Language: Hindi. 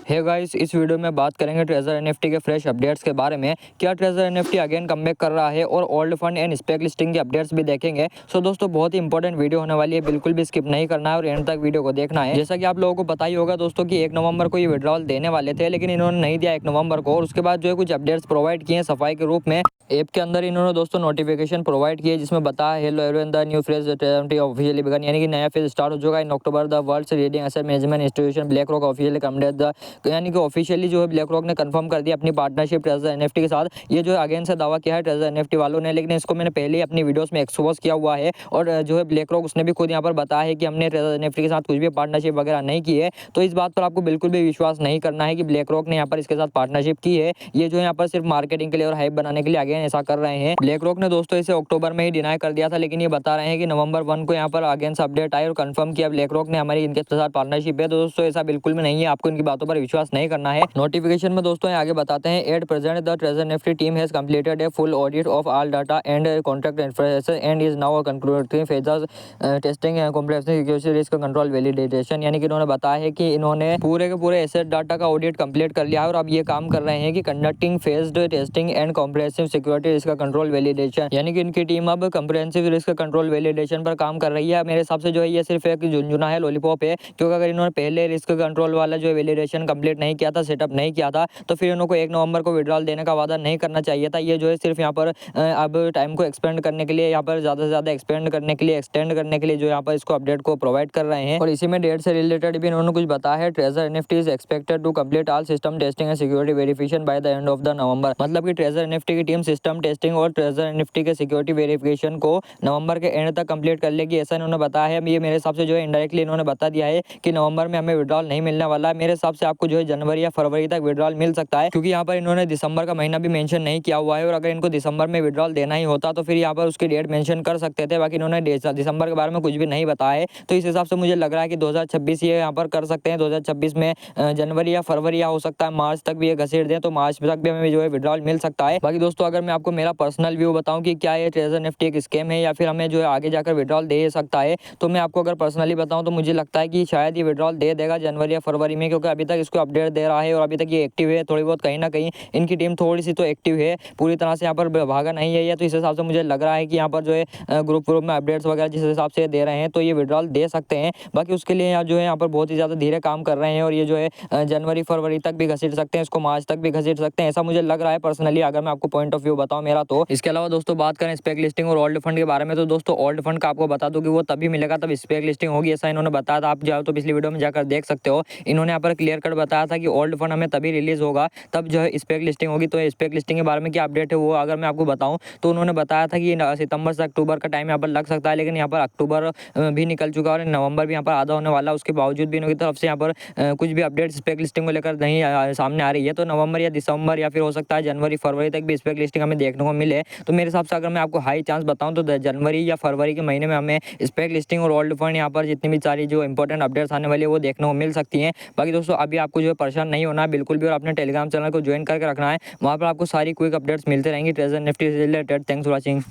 हे गाइस, इस वीडियो में बात करेंगे ट्रेजर एनएफटी के फ्रेश अपडेट्स के बारे में। क्या ट्रेजर एनएफटी अगेन कमबैक कर रहा है, और old fund and spec listing के अपडेट्स भी देखेंगे। सो दोस्तों, बहुत ही इंपॉर्टेंट वीडियो होने वाली है, बिल्कुल भी स्किप नहीं करना है और एंड तक वीडियो को देखना है। जैसा कि आप लोगों को पता ही होगा दोस्तों कि 1 नवंबर को ये विड्रॉल देने वाले थे, लेकिन इन्होंने नहीं दिया 1 नवंबर को, और उसके बाद जो है कुछ अपडेट्स प्रोवाइड किए सफाई के रूप में। ऐप के अंदर इन्होंने दोस्तों नोटिफिकेशन प्रोवाइड किए जिसमें बताया hello everyone, the new phase officially began, यानी कि नया फेज स्टार्ट हो चुका है in October. The world's leading asset management institution BlackRock officially committed the, यानी कि ऑफिशियली जो है ब्लैक रॉक ने कंफर्म कर दिया अपनी पार्टनरशिप ट्रेजर एनएफटी के साथ। ये जो है अगेन से दावा किया है ट्रेजर एनएफटी वालों ने, लेकिन इसको मैंने पहले ही अपनी वीडियोस में एक्सपोज किया हुआ है। और जो है ब्लैक रॉक उसने भी खुद यहाँ पर बताया है कि हमने ट्रेजर एनएफटी के साथ कुछ भी पार्टनरशिप वगैरह नहीं की है। तो इस बात पर आपको बिल्कुल भी विश्वास नहीं करना है कि ब्लैक रॉक ने यहाँ पर इसके साथ पार्टनरशिप की है। ये जो है यहाँ पर सिर्फ मार्केटिंग के लिए और हाइप बनाने के लिए अगेन ऐसा कर रहे हैं। ब्लैक रॉक ने दोस्तों इसे अक्टूबर में ही डिनाई कर दिया था, लेकिन ये बता रहे हैं कि नवंबर 1 को यहाँ पर अगेन से अपडेट आई और कंफर्म किया ब्लैक रॉक ने हमारी इनके साथ पार्टनरशिप है। तो दोस्तों ऐसा बिल्कुल भी नहीं है, आपको इनकी बातों पर विश्वास नहीं करना है। नोटिफिकेशन में दोस्तों आगे बताते हैं, at present the treasure NFT team has completed a full audit of all data and contract infrastructure and is now concluding phases testing and complexity security risk control validation. यानी कि इन्होंने बताया है कि इन्होंने पूरे के पूरे एसेट डाटा का ऑडिट कंप्लीट कर लिया है और अब ये काम कर रहे हैं कि conducting phased testing and comprehensive security risk control validation. यानी कि इनकी टीम अब कॉम्प्रेहेंसिव रिस्क कंट्रोल वैलिडेशन पर काम कर रही है। मेरे हिसाब से जो है ये सिर्फ एक झुनझुना है, लॉलीपॉप है, क्योंकि अगर इन्होंने पहले रिस्क कंट्रोल वाला जो वैलिडेशन कंप्लीट नहीं किया था, सेटअप नहीं किया था, तो फिर इनको 1 नवंबर को विड्रॉल देने का वादा नहीं करना चाहिए था। ये जो है सिर्फ यहाँ पर अब टाइम को एक्सपेंड करने के लिए, यहाँ पर ज़्यादा से ज़्यादा एक्सपेंड करने के लिए, एक्सटेंड करने के लिए जो यहाँ पर इसको अपडेट को प्रोवाइड कर रहे हैं। और इसी में डेट से रिलेटेड भी इन्होंने कुछ बताया है। Treasure NFT is expected to complete all system testing and security verification by the end of the November. मतलब कि ट्रेजर एनएफटी की टीम सिस्टम टेस्टिंग और ट्रेजर एनएफटी के सिक्योरिटी वेरिफिकेशन को नवंबर के एंड तक कंप्लीट कर लेगी, ऐसा इन्होंने बताया है। ये मेरे हिसाब से जो है इनडायरेक्टली इन्होंने बता दिया है कि नवंबर में हमें विड्रॉल नहीं मिलने वाला है। मेरे हिसाब से आपको जो है जनवरी या फरवरी तक विड्रॉल मिल सकता है, क्योंकि यहाँ पर इन्होंने दिसंबर का महीना भी मेंशन नहीं किया हुआ है। और अगर इनको दिसंबर में विड्रॉल देना ही होता तो फिर यहाँ पर उसकी डेट मेंशन कर सकते थे, बाकी इन्होंने दिसंबर के बारे में कुछ भी नहीं बताया है। तो इस हिसाब से मुझे लग रहा है कि 2026 ये यहाँ पर कर सकते हैं। 2026 में जनवरी या फरवरी या हो सकता है मार्च तक भी ये घसीट दें, तो मार्च तक भी हमें जो है विड्रॉल मिल सकता है। बाकी दोस्तों, अगर मैं आपको मेरा पर्सनल व्यू बताऊं कि क्या ये ट्रेजर एनएफटी एक स्कैम है या फिर हमें जो है आगे जाकर विड्रॉल दे सकता है, तो मैं आपको अगर पर्सनली बताऊं तो मुझे लगता है कि शायद ये विड्रॉल दे देगा जनवरी या फरवरी में, क्योंकि अभी तक इसको अपडेट दे रहा है और अभी तक ये एक्टिव है। थोड़ी बहुत कहीं ना कहीं इनकी टीम थोड़ी सी तो एक्टिव है, पूरी तरह से यहाँ पर भागा नहीं है ये। तो इस हिसाब से मुझे लग रहा है कि यहाँ पर जो है ग्रुप में अपडेट्स वगैरह जिस हिसाब से दे रहे हैं तो ये विड्रॉल दे सकते हैं। बाकी उसके लिए जो है यहाँ पर बहुत ही ज़्यादा धीरे काम कर रहे हैं और ये जो है जनवरी फरवरी तक भी घसीट सकते हैं, इसको मार्च तक भी घसीट सकते हैं, ऐसा मुझे लग रहा है पर्सनली, अगर मैं आपको पॉइंट ऑफ व्यू बताऊं मेरा। तो इसके अलावा दोस्तों बात करें स्पेक लिस्टिंग और ओल्ड फंड के बारे में, तो दोस्तों ओल्ड फंड का आपको बता दूं कि वो तभी मिलेगा तब स्पेक लिस्टिंग होगी, ऐसा इन्होंने बताया था। आप जाओ तो पिछली वीडियो में जाकर देख सकते हो, इन्होंने यहाँ पर क्लियर कट बताया था कि ओल्ड फंड हमें तभी रिलीज होगा तब जो है स्पेक लिस्टिंग होगी। तो स्पेक लिस्टिंग के बारे में क्या अपडेट है वो अगर मैं आपको बताऊं तो उन्होंने बताया था कि सितंबर से अक्टूबर का टाइम यहाँ पर लग सकता है, लेकिन यहाँ पर अक्टूबर भी निकल चुका है और नवंबर भी यहाँ पर आधा होने वाला है। उसके बावजूद भी इनकी तरफ से यहाँ पर कुछ भी अपडेट स्पेक लिस्टिंग को लेकर नहीं सामने आ रही है। तो नवंबर या दिसंबर या फिर हो सकता है जनवरी फरवरी तक भी स्पेक लिस्टिंग हमें देखने को मिले। तो मेरे हिसाब से अगर मैं आपको हाई चांस बताऊं तो जनवरी या फरवरी के महीने में हमें स्पेक लिस्टिंग और ओल्ड फंड यहाँ पर जितनी भी सारी जो इंपॉर्टेंट अपडेट्स आने वाली है वो देखने को मिल सकती हैं। बाकी दोस्तों अभी आपको जो है परेशान नहीं होना है बिल्कुल भी, और अपने टेलीग्राम चैनल को ज्वाइन करके रखना है, वहाँ पर आपको सारी क्विक अपडेट्स मिलते रहेंगी ट्रेजर एनएफटी से रिलेटेड। Thanks for watching.